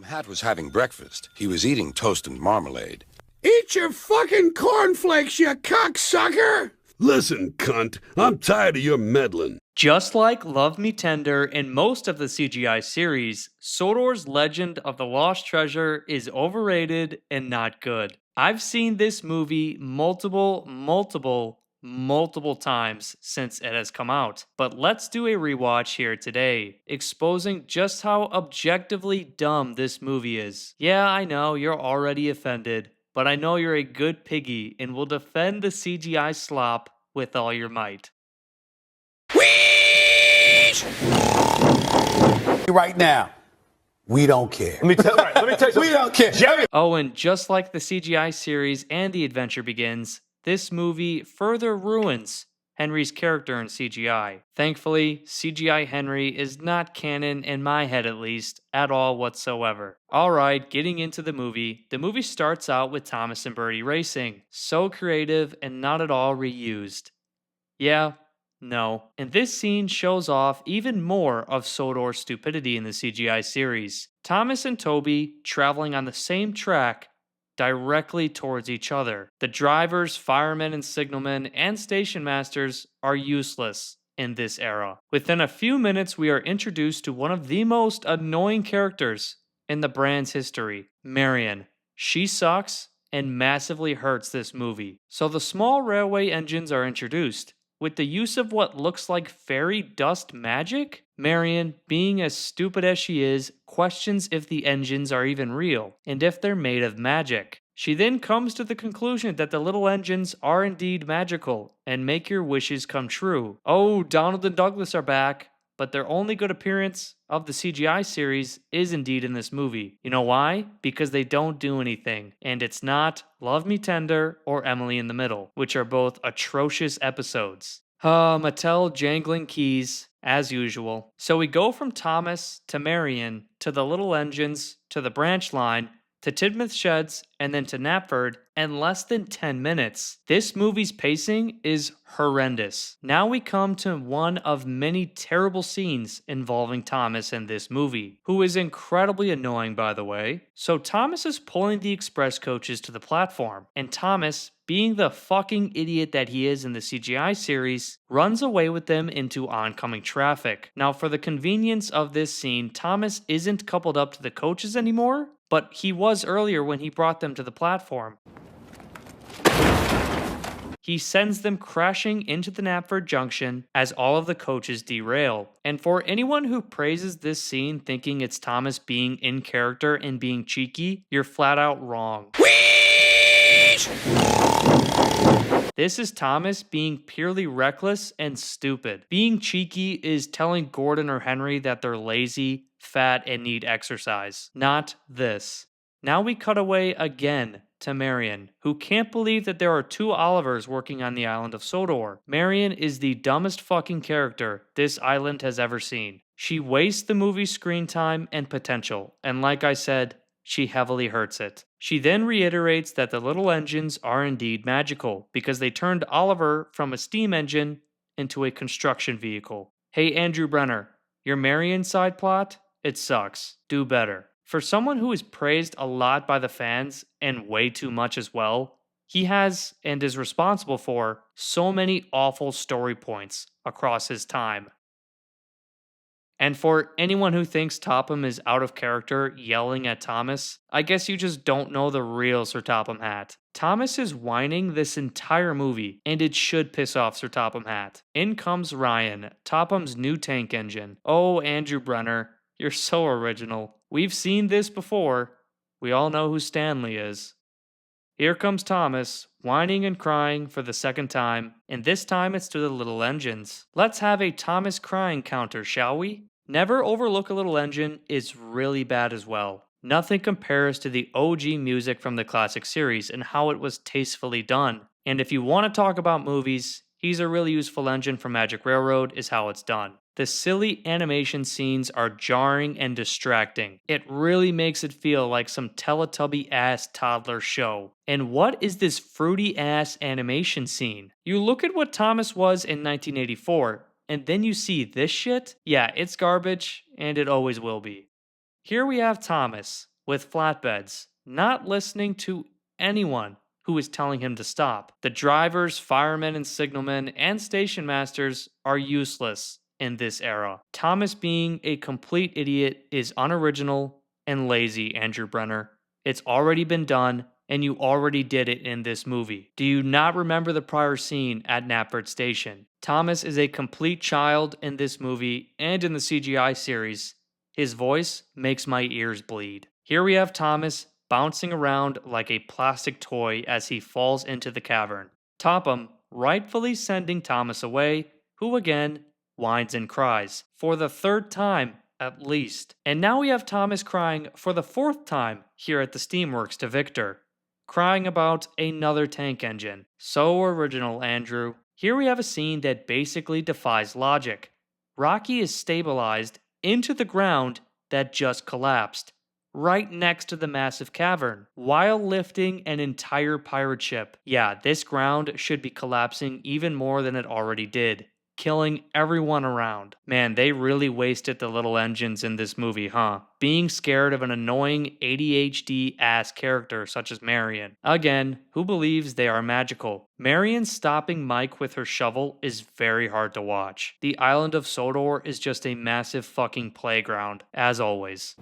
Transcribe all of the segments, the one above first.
Hat was having breakfast. He was eating toast and marmalade. Eat your fucking cornflakes, you cocksucker! Listen, cunt, I'm tired of your meddling. Just like Love Me Tender and most of the CGI series, Sodor's Legend of the Lost Treasure is overrated and not good. I've seen this movie multiple times since it has come out, but let's do a rewatch here today, exposing just how objectively dumb this movie is. Yeah, I know, you're already offended, but I know you're a good piggy and will defend the CGI slop with all your might. Right now, we don't care. Let me tell you something. We don't care. Jerry. Oh, and just like the CGI series and The Adventure Begins, this movie further ruins Henry's character in CGI. Thankfully, CGI Henry is not canon, in my head at least, at all whatsoever. Alright, getting into the movie starts out with Thomas and Bertie racing. So creative and not at all reused. Yeah, no. And this scene shows off even more of Sodor's stupidity in the CGI series. Thomas and Toby traveling on the same track directly towards each other. The drivers, firemen and signalmen, and station masters are useless in this era. Within a few minutes, we are introduced to one of the most annoying characters in the brand's history, Marion. She sucks and massively hurts this movie. So the small railway engines are introduced. With the use of what looks like fairy dust magic, Marion, being as stupid as she is, questions if the engines are even real, and if they're made of magic. She then comes to the conclusion that the little engines are indeed magical, and make your wishes come true. Oh, Donald and Douglas are back, but their only good appearance of the CGI series is indeed in this movie. You know why? Because they don't do anything, and it's not Love Me Tender or Emily in the Middle, which are both atrocious episodes. Mattel jangling keys, as usual. So we go from Thomas to Marion to the little engines to the branch line to Tidmouth Sheds, and then to Knapford in less than 10 minutes. This movie's pacing is horrendous. Now we come to one of many terrible scenes involving Thomas in this movie, who is incredibly annoying, by the way. So Thomas is pulling the express coaches to the platform, and Thomas, being the fucking idiot that he is in the CGI series, runs away with them into oncoming traffic. Now, for the convenience of this scene, Thomas isn't coupled up to the coaches anymore, but he was earlier when he brought them to the platform. He sends them crashing into the Knapford Junction as all of the coaches derail. And for anyone who praises this scene thinking it's Thomas being in character and being cheeky, you're flat out wrong. This is Thomas being purely reckless and stupid. Being cheeky is telling Gordon or Henry that they're lazy, fat, and need exercise. Not this. Now we cut away again to Marion, who can't believe that there are two Olivers working on the island of Sodor. Marion is the dumbest fucking character this island has ever seen. She wastes the movie's screen time and potential, and like I said, she heavily hurts it. She then reiterates that the little engines are indeed magical, because they turned Oliver from a steam engine into a construction vehicle. Hey Andrew Brenner, your Marion side plot? It sucks. Do better. For someone who is praised a lot by the fans, and way too much as well, he has, and is responsible for, so many awful story points across his time. And for anyone who thinks Topham is out of character yelling at Thomas, I guess you just don't know the real Sir Topham Hatt. Thomas is whining this entire movie, and it should piss off Sir Topham Hatt. In comes Ryan, Topham's new tank engine. Oh, Andrew Brenner, you're so original. We've seen this before. We all know who Stanley is. Here comes Thomas, whining and crying for the second time, and this time it's to the little engines. Let's have a Thomas crying counter, shall we? Never Overlook a Little Engine is really bad as well. Nothing compares to the OG music from the classic series and how it was tastefully done. And if you want to talk about movies, He's a really useful engine for Magic Railroad is how it's done. The silly animation scenes are jarring and distracting. It really makes it feel like some Teletubby-ass toddler show. And what is this fruity-ass animation scene? You look at what Thomas was in 1984, and then you see this shit? Yeah, it's garbage, and it always will be. Here we have Thomas with flatbeds, not listening to anyone who is telling him to stop. The drivers, firemen, and signalmen and station masters are useless in this era. Thomas being a complete idiot is unoriginal and lazy, Andrew Brenner. It's already been done, and you already did it in this movie. Do you not remember the prior scene at Knapford Station? Thomas is a complete child in this movie and in the CGI series. His voice makes my ears bleed. Here we have Thomas bouncing around like a plastic toy as he falls into the cavern. Topham rightfully sending Thomas away, who again whines and cries, for the third time at least. And now we have Thomas crying for the fourth time here at the Steamworks to Victor, crying about another tank engine. So original, Andrew. Here we have a scene that basically defies logic. Rocky is stabilized into the ground that just collapsed, right next to the massive cavern, while lifting an entire pirate ship. Yeah, this ground should be collapsing even more than it already did, killing everyone around. Man, they really wasted the little engines in this movie, huh? Being scared of an annoying ADHD-ass character such as Marion. Again, who believes they are magical? Marion stopping Mike with her shovel is very hard to watch. The island of Sodor is just a massive fucking playground, as always.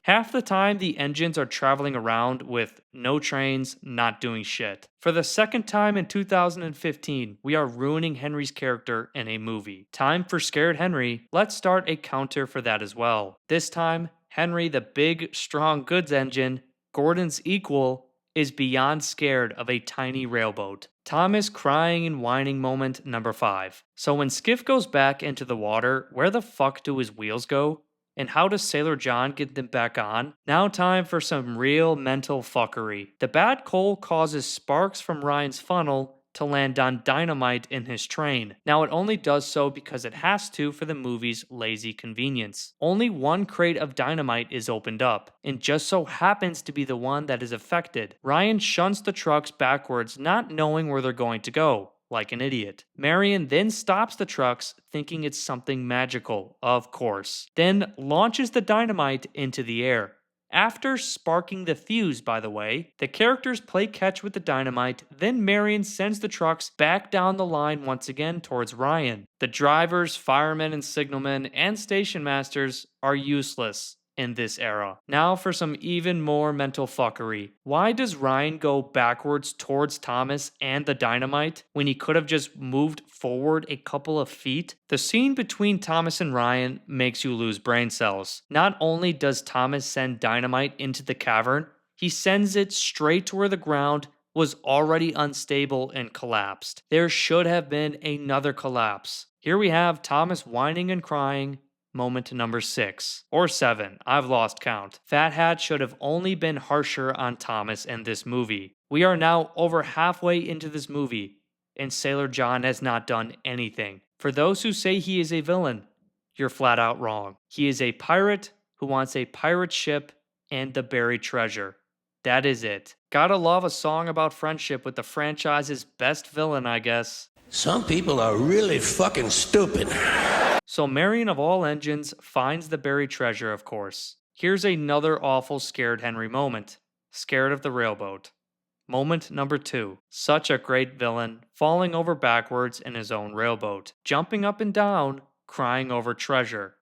Half the time, the engines are traveling around with no trains, not doing shit. For the second time in 2015, we are ruining Henry's character in a movie. Time for Scared Henry. Let's start a counter for that as well. This time, Henry, the big, strong goods engine, Gordon's equal, is beyond scared of a tiny railboat. Thomas crying and whining moment number 5. So when Skiff goes back into the water, where the fuck do his wheels go? And how does Sailor John get them back on? Now time for some real mental fuckery. The bad coal causes sparks from Ryan's funnel to land on dynamite in his train. Now it only does so because it has to for the movie's lazy convenience. Only one crate of dynamite is opened up, and just so happens to be the one that is affected. Ryan shunts the trucks backwards, not knowing where they're going to go, like an idiot. Marion then stops the trucks, thinking it's something magical, of course. Then launches the dynamite into the air. After sparking the fuse, by the way, the characters play catch with the dynamite, then Marion sends the trucks back down the line once again towards Ryan. The drivers, firemen, and signalmen, and station masters are useless in this era. Now for some even more mental fuckery. Why does Ryan go backwards towards Thomas and the dynamite when he could have just moved forward a couple of feet? The scene between Thomas and Ryan makes you lose brain cells. Not only does Thomas send dynamite into the cavern, he sends it straight to where the ground was already unstable and collapsed. There should have been another collapse. Here we have Thomas whining and crying, moment number 6. Or 7, I've lost count. Fat Hat should have only been harsher on Thomas in this movie. We are now over halfway into this movie, and Sailor John has not done anything. For those who say he is a villain, you're flat out wrong. He is a pirate who wants a pirate ship and the buried treasure. That is it. Gotta love a song about friendship with the franchise's best villain, I guess. Some people are really fucking stupid. So Marion of all engines finds the buried treasure, of course. Here's another awful Scared Henry moment. Scared of the railboat. Moment number 2. Such a great villain, falling over backwards in his own railboat, jumping up and down, crying over treasure.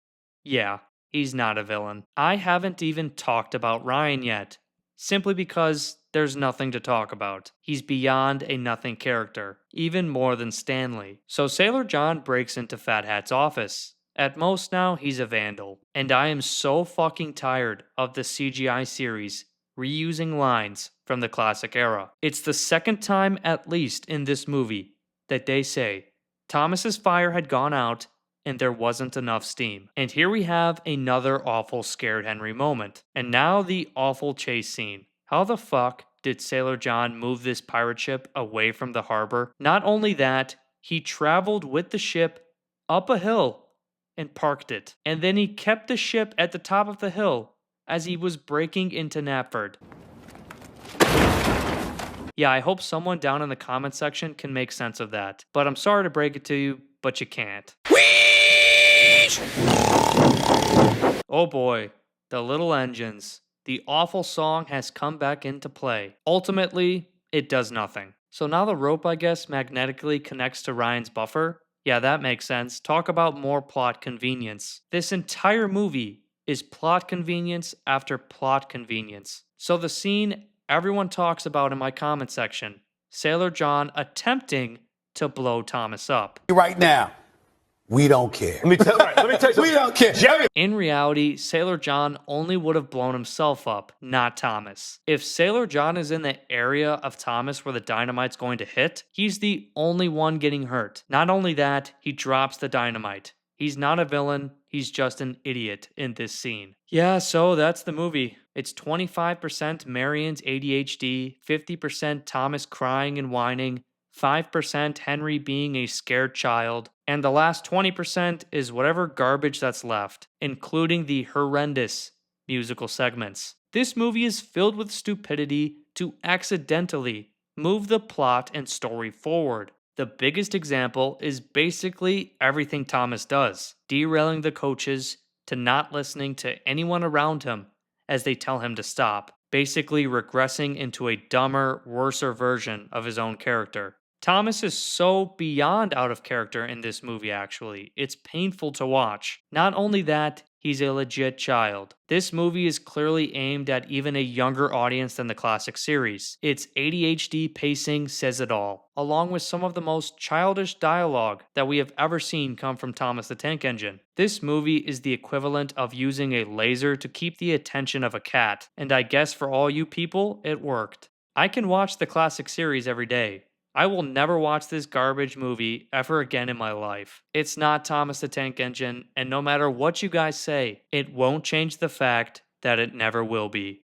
Yeah, he's not a villain. I haven't even talked about Ryan yet, simply because there's nothing to talk about. He's beyond a nothing character, even more than Stanley. So Sailor John breaks into Fat Hat's office. At most now, he's a vandal. And I am so fucking tired of the CGI series reusing lines from the classic era. It's the second time at least in this movie that they say Thomas's fire had gone out and there wasn't enough steam. And here we have another awful Scared Henry moment. And now the awful chase scene. How the fuck did Sailor John move this pirate ship away from the harbor? Not only that, he traveled with the ship up a hill and parked it. And then he kept the ship at the top of the hill as he was breaking into Knapford. Yeah, I hope someone down in the comment section can make sense of that. But I'm sorry to break it to you, but you can't. Whee! Oh boy, the little engines. The awful song has come back into play. Ultimately, it does nothing. So now the rope, I guess, magnetically connects to Ryan's buffer? Yeah, that makes sense. Talk about more plot convenience. This entire movie is plot convenience after plot convenience. So the scene everyone talks about in my comment section, Sailor John attempting to blow Thomas up. Right now, we don't care. Let me tell you something. We don't care. Jerry. In reality, Sailor John only would have blown himself up, not Thomas. If Sailor John is in the area of Thomas where the dynamite's going to hit, he's the only one getting hurt. Not only that, he drops the dynamite. He's not a villain, he's just an idiot in this scene. Yeah, so that's the movie. It's 25% Marion's ADHD, 50% Thomas crying and whining, 5% Henry being a scared child, and the last 20% is whatever garbage that's left, including the horrendous musical segments. This movie is filled with stupidity to accidentally move the plot and story forward. The biggest example is basically everything Thomas does, derailing the coaches to not listening to anyone around him as they tell him to stop, basically regressing into a dumber, worser version of his own character. Thomas is so beyond out of character in this movie, actually. It's painful to watch. Not only that, he's a legit child. This movie is clearly aimed at even a younger audience than the classic series. Its ADHD pacing says it all, along with some of the most childish dialogue that we have ever seen come from Thomas the Tank Engine. This movie is the equivalent of using a laser to keep the attention of a cat, and I guess for all you people, it worked. I can watch the classic series every day. I will never watch this garbage movie ever again in my life. It's not Thomas the Tank Engine, and no matter what you guys say, it won't change the fact that it never will be.